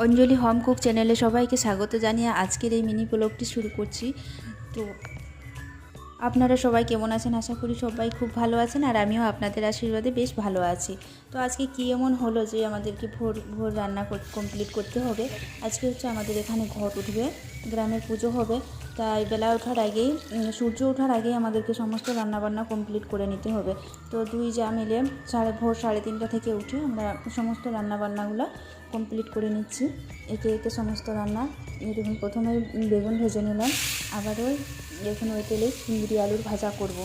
অঞ্জলি home cook চ্যানেলে সবাইকে স্বাগত জানিয়ে আজকের এই মিনি ব্লগটি শুরু করছি। তো আপনারা সবাই কেমন আছেন? আশা করি সবাই খুব ভালো আছেন, আর আমিও আপনাদের আশীর্বাদে বেশ ভালো আছি। তো আজকে কী এমন হলো যে আমাদেরকে ভোর ভোর রান্না কমপ্লিট করতে হবে। আজকে হচ্ছে আমাদের এখানে ঘট উঠবে, গ্রামের পুজো হবে। তাই বেলা ওঠার আগেই, সূর্য ওঠার আগেই আমাদেরকে সমস্ত রান্নাবান্না কমপ্লিট করে নিতে হবে। তো দুই যা মিলে ভোর 3:30 থেকে উঠে আমরা সমস্ত রান্নাবান্নাগুলো কমপ্লিট করে নিচ্ছি, একে একে সমস্ত রান্না। দেখুন, প্রথমে বেগুন ভেজে নিলাম, আবারও এখন ওই তেলে চিংড়ি আলুর ভাজা করব।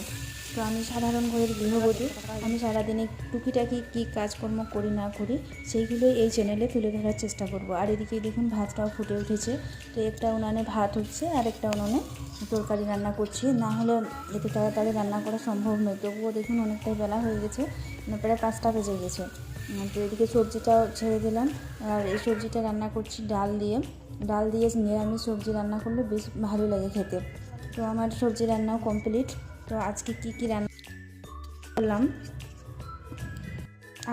তো আমি সাধারণ ঘরের গৃহবধূ, আমি সারাদিনে টুকিটাকি কী কাজকর্ম করি না করি সেইগুলোই এই চ্যানেলে তুলে ধরার চেষ্টা করব। আর এদিকে দেখুন ভাতটাও ফুটে উঠেছে। তো একটা উনানে ভাত হচ্ছে আর একটা উনানে তরকারি রান্না করছি, না হলে এত তাড়াতাড়ি রান্না করা সম্ভব নয়। তবুও দেখুন অনেকটাই বেলা হয়ে গেছে, প্রায় 5টা বেজে গেছে। তো এদিকে সবজিটাও ছেড়ে দিলাম, আর এই সবজিটা রান্না করছি ডাল দিয়ে নিরামিষ সবজি রান্না করলে বেশ ভালো লাগে খেতে। তো আমার সবজি রান্নাও কমপ্লিট। তো আজকে কি রান্না করলাম,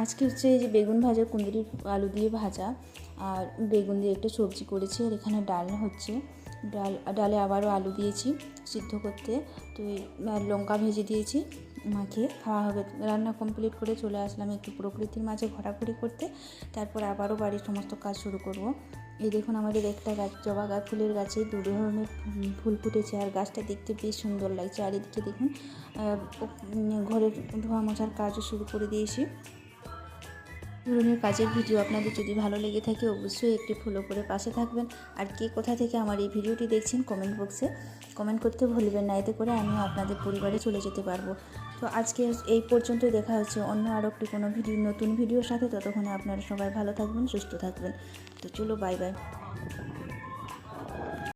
আজকে হচ্ছে এই যে বেগুন ভাজা, কুঁদরি আলু দিয়ে ভাজা, আর বেগুন দিয়ে একটা সবজি করেছি। আর এখানে ডাল হচ্ছে, ডালে আবারও আলু দিয়েছি সিদ্ধ করতে। তো লঙ্কা ভেজে দিয়েছি, মাখিয়ে খাওয়া হবে। রান্না কমপ্লিট করে চলে আসলাম একটু প্রকৃতির মাঝে ঘোরাঘুরি করতে, তারপর আবারও বাড়ির সমস্ত কাজ শুরু করব। এই দেখুন আমাদের একটা গাছ, জবা গাছ, ফুলের গাছে 2 ধরনের ফুল ফুটেছে, আর গাছটা দেখতে বেশ সুন্দর লাগছে। আর এদিকে দেখুন ঘরের ধোয়া মোছার কাজও শুরু করে দিয়েছি। ধরনের কাজের ভিডিও আপনাদের যদি ভালো লেগে থাকে অবশ্যই একটি ফলো করে পাশে থাকবেন। আর কে কোথা থেকে আমার এই ভিডিওটি দেখছেন কমেন্ট বক্সে কমেন্ট করতে ভুলবেন না, এতে করে আমিও আপনাদের পরিবারে চলে যেতে পারবো। তো আজকে এই পর্যন্ত, দেখা হচ্ছে অন্য আরও একটি কোনো নতুন ভিডিওর সাথে। ততক্ষণে আপনারা সবাই ভালো থাকবেন, সুস্থ থাকবেন। তো চলো, বাই বাই।